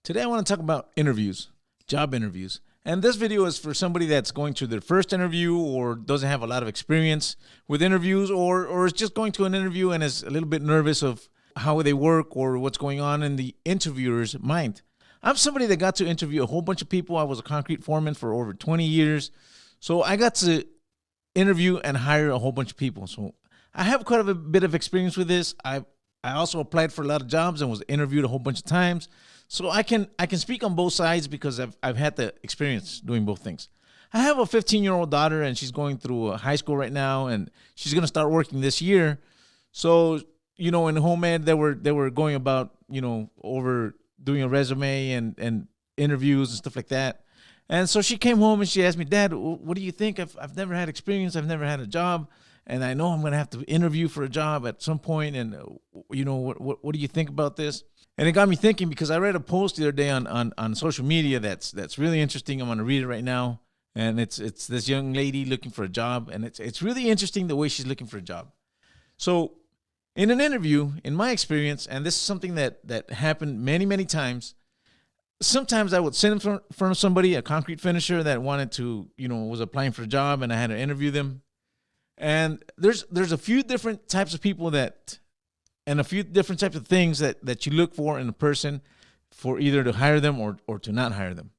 Today I want to talk about interviews, job interviews. And this video is for somebody that's going to their first interview or doesn't have a lot of experience with interviews or is just going to an interview and is a little bit nervous of how they work or what's going on in the interviewer's mind. I'm somebody that got to interview a whole bunch of people. I was a concrete foreman for over 20 years. So I got to interview and hire a whole bunch of people. So I have quite a bit of experience with this. I also applied for a lot of jobs and was interviewed a whole bunch of times. So I can speak on both sides because I've had the experience doing both things. I have a 15-year-old daughter and she's going through high school right now and she's going to start working this year. So, in home ed they were going about, over doing a resume and interviews and stuff like that. And so she came home and she asked me, "Dad, what do you think? I've never had experience. I've never had a job. And I know I'm going to have to interview for a job at some point. And, what do you think about this?" And it got me thinking because I read a post the other day on social media that's really interesting. I'm going to read it right now. And it's this young lady looking for a job. And it's really interesting the way she's looking for a job. So in an interview, in my experience, and this is something that happened many, many times, sometimes I would sit in front of somebody, a concrete finisher that wanted to, was applying for a job and I had to interview them. And there's a few different types of people and a few different types of things that you look for in a person for either to hire them or to not hire them.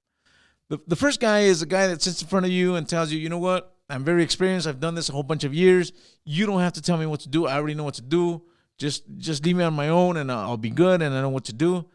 The first guy is a guy that sits in front of you and tells you, "You know what? I'm very experienced. I've done this a whole bunch of years. You don't have to tell me what to do. I already know what to do. Just leave me on my own and I'll be good and I know what to do."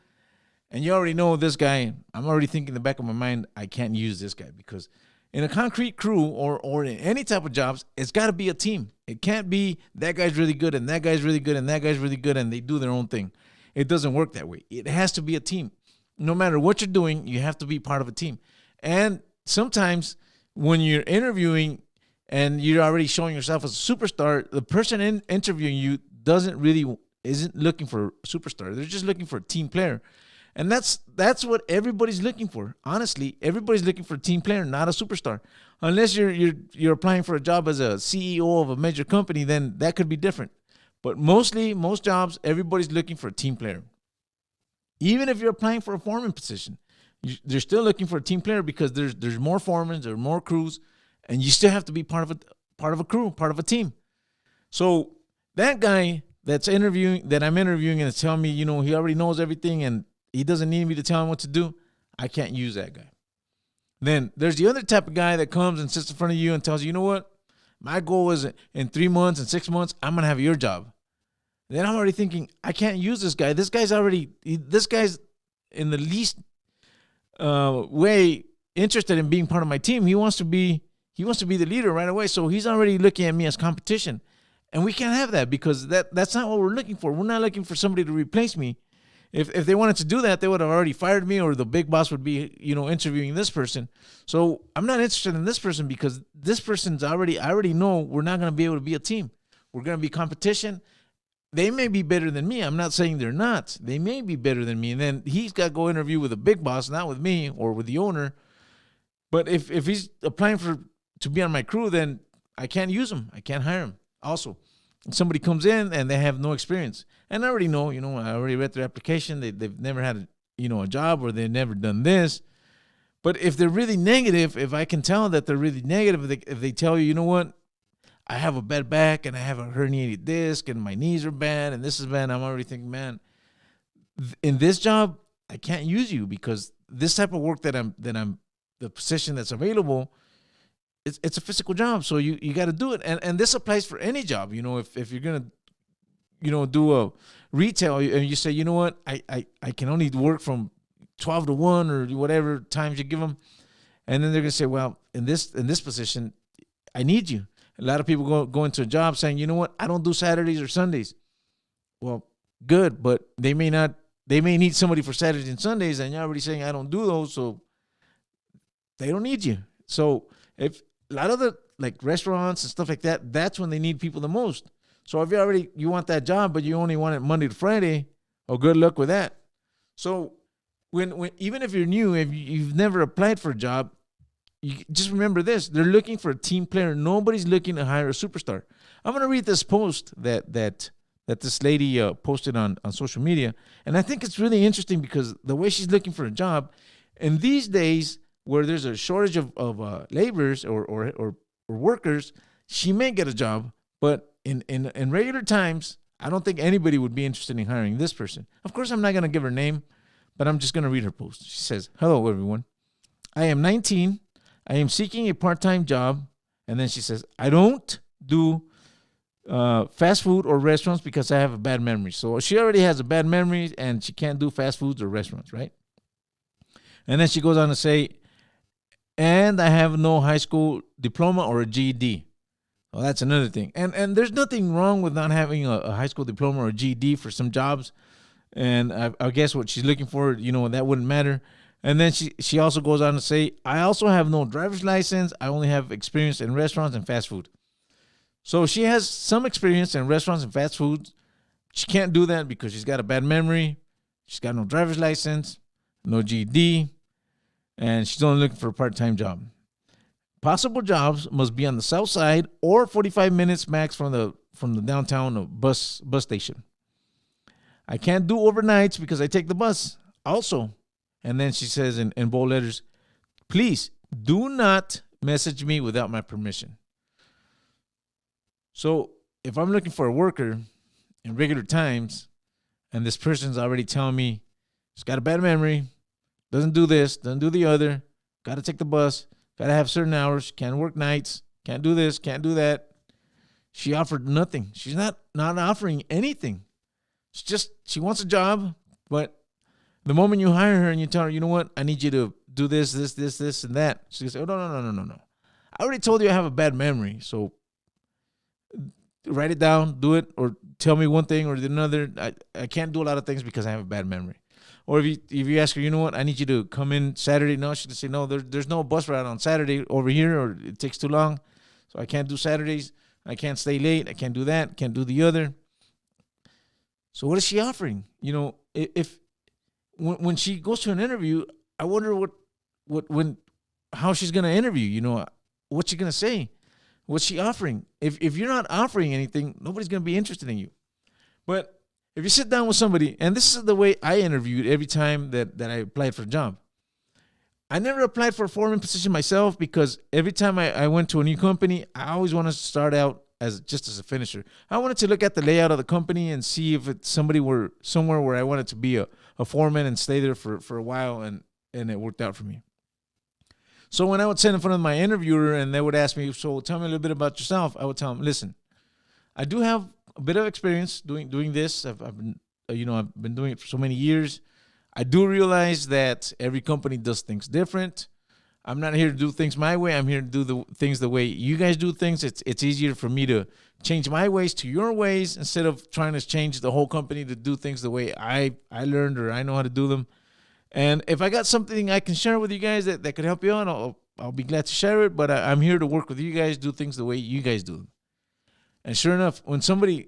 And you already know this guy. I'm already thinking in the back of my mind, I can't use this guy because in a concrete crew or in any type of jobs, it's got to be a team. It can't be that guy's really good and that guy's really good and that guy's really good and they do their own thing. It doesn't work that way. It has to be a team. No matter what you're doing, you have to be part of a team. And sometimes when you're interviewing and you're already showing yourself as a superstar, the person interviewing you isn't looking for a superstar. They're just looking for a team player. And that's what everybody's looking for. Honestly, everybody's looking for a team player, not a superstar. Unless you're applying for a job as a CEO of a major company, then that could be different. But most jobs, everybody's looking for a team player. Even if you're applying for a foreman position, they're still looking for a team player because there's more foremen, there are more crews, and you still have to be part of a crew, part of a team. So that guy that I'm interviewing and is telling me, he already knows everything and he doesn't need me to tell him what to do, I can't use that guy. Then there's the other type of guy that comes and sits in front of you and tells you, "You know what? My goal is in 3 months and 6 months, I'm going to have your job." Then I'm already thinking, I can't use this guy. This guy's in the least way interested in being part of my team. He wants to be the leader right away. So he's already looking at me as competition. And we can't have that because that's not what we're looking for. We're not looking for somebody to replace me. If they wanted to do that, they would have already fired me or the big boss would be, interviewing this person. So I'm not interested in this person because this person's I already know we're not going to be able to be a team. We're going to be competition. They may be better than me. I'm not saying they're not. They may be better than me. And then he's got to go interview with a big boss, not with me or with the owner. But if he's applying to be on my crew, then I can't use him. I can't hire him. Also, if somebody comes in and they have no experience, and I already know, I already read their application. They've never had a job or they've never done this. But if they're really negative, if I can tell that they're really negative, if they tell you, "You know what? I have a bad back and I have a herniated disc and my knees are bad and this is bad," I'm already thinking, man, in this job, I can't use you because this type of work that I'm the position that's available, it's a physical job. So you got to do it. And this applies for any job. If you're going to, do a retail and you say, "You know what? I can only work from 12 to 1 or whatever times you give them." And then they're going to say, "Well, in this position, I need you." A lot of people go into a job saying, "You know what? I don't do Saturdays or Sundays." Well, good, but they may need somebody for Saturdays and Sundays, and you're already saying, "I don't do those," so they don't need you. So if a lot of the restaurants and stuff like that, that's when they need people the most. So if you want that job, but you only want it Monday to Friday, oh, good luck with that. So when even if you're new, if you've never applied for a job, you just remember this: they're looking for a team player. Nobody's looking to hire a superstar. I'm going to read this post that that this lady posted on social media. And I think it's really interesting because the way she's looking for a job in these days where there's a shortage of laborers or workers, she may get a job. But in regular times, I don't think anybody would be interested in hiring this person. Of course, I'm not going to give her name, but I'm just going to read her post. She says, "Hello, everyone. I am 19. I am seeking a part-time job." And then she says, "I don't do fast food or restaurants because I have a bad memory." So she already has a bad memory and she can't do fast foods or restaurants, right? And then she goes on to say, "And I have no high school diploma or a GED." Well, that's another thing. And there's nothing wrong with not having a high school diploma or a GED for some jobs. And I guess what she's looking for, that wouldn't matter. And then she also goes on to say, "I also have no driver's license. I only have experience in restaurants and fast food." So she has some experience in restaurants and fast food. She can't do that because she's got a bad memory. She's got no driver's license, no GED, and she's only looking for a part-time job. Possible jobs must be on the south side or 45 minutes max from the downtown bus station. I can't do overnights because I take the bus also. And then she says in bold letters, "Please do not message me without my permission." So if I'm looking for a worker in regular times and this person's already telling me she's got a bad memory, doesn't do this, doesn't do the other, got to take the bus, got to have certain hours, can't work nights, can't do this, can't do that. She offered nothing. She's not offering anything. She wants a job, but the moment you hire her and you tell her, "You know what, I need you to do this, and that," she says, "Oh, no. I already told you I have a bad memory, so write it down, do it, or tell me one thing or another. I can't do a lot of things because I have a bad memory." Or if you ask her, "You know what, I need you to come in Saturday," no, she's going to say, "No, there's no bus route on Saturday over here, or it takes too long, so I can't do Saturdays. I can't stay late. I can't do that. Can't do the other." So what is she offering? If when she goes to an interview, I wonder how she's going to interview. What's she going to say? What's she offering? If you're not offering anything, nobody's going to be interested in you. But if you sit down with somebody, and this is the way I interviewed every time that I applied for a job. I never applied for a foreman position myself because every time I went to a new company, I always wanted to start out as a finisher. I wanted to look at the layout of the company and see if somebody were somewhere where I wanted to be a foreman and stay there for a while, and it worked out for me. So when I would sit in front of my interviewer and they would ask me, "So tell me a little bit about yourself," I would tell them, "Listen, I do have a bit of experience doing this. I've been doing it for so many years. I do realize that every company does things different. I'm not here to do things my way. I'm here to do the things the way you guys do things. It's easier for me to change my ways to your ways instead of trying to change the whole company to do things the way I learned or I know how to do them. And if I got something I can share with you guys that could help you out, I'll be glad to share it. But I'm here to work with you guys, do things the way you guys do them." And sure enough, when somebody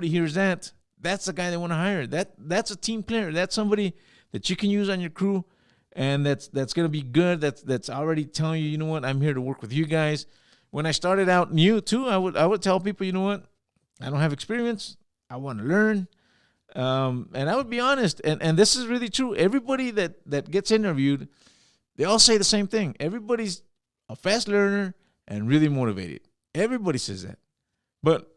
hears that, that's the guy they want to hire. That's a team player. That's somebody that you can use on your crew, and that's going to be good. That's already telling you, "You know what, I'm here to work with you guys." When I started out new too, I would tell people, "You know what, I don't have experience. I want to learn." And I would be honest, and this is really true. Everybody that gets interviewed, they all say the same thing. Everybody's a fast learner and really motivated. Everybody says that. But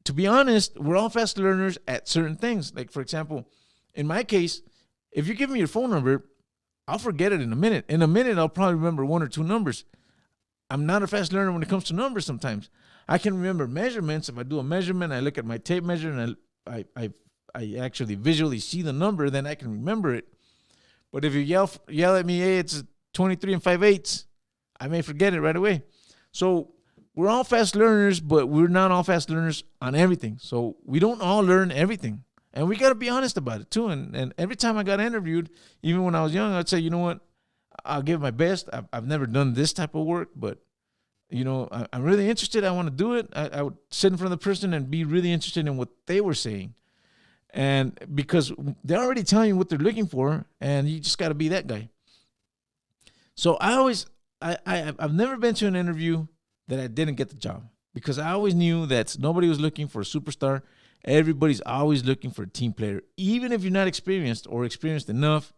to be honest, we're all fast learners at certain things. Like, for example, in my case, if you give me your phone number, I'll forget it in a minute. In a minute, I'll probably remember one or two numbers. I'm not a fast learner when it comes to numbers sometimes. I can remember measurements. If I do a measurement, I look at my tape measure and I actually visually see the number, then I can remember it. But if you yell at me, "Hey, it's 23 and 5/8", I may forget it right away. So we're all fast learners, but we're not all fast learners on everything. So we don't all learn everything. And we got to be honest about it too. And every time I got interviewed, even when I was young, I'd say, "You know what, I'll give my best. I've never done this type of work, but I'm really interested. I want to do it." I would sit in front of the person and be really interested in what they were saying. And because they're already telling you what they're looking for, and you just got to be that guy. So I've never been to an interview that I didn't get the job, because I always knew that nobody was looking for a superstar. Everybody's always looking for a team player. Even if you're not experienced or experienced enough,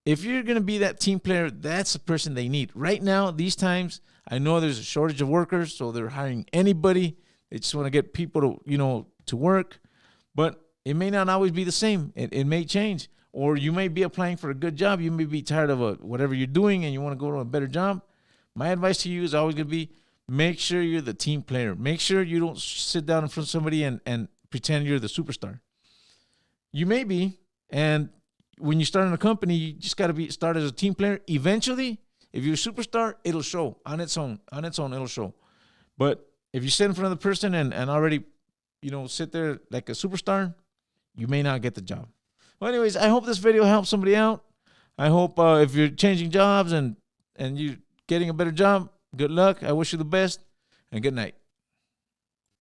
if you're going to be that team player, that's the person they need. Right now, these times, I know there's a shortage of workers, so they're hiring anybody. They just want to get people to work. But it may not always be the same. It may change. Or you may be applying for a good job. You may be tired of whatever you're doing and you want to go to a better job. My advice to you is always going to be, make sure you're the team player. Make sure you don't sit down in front of somebody and pretend you're the superstar. You may be, and when you start in a company, you just got to start as a team player. Eventually, if you're a superstar, it'll show on its own. On its own, it'll show. But if you sit in front of the person and already, sit there like a superstar, you may not get the job. Well, anyways, I hope this video helps somebody out. I hope if you're changing jobs and you're getting a better job, good luck. I wish you the best, and good night.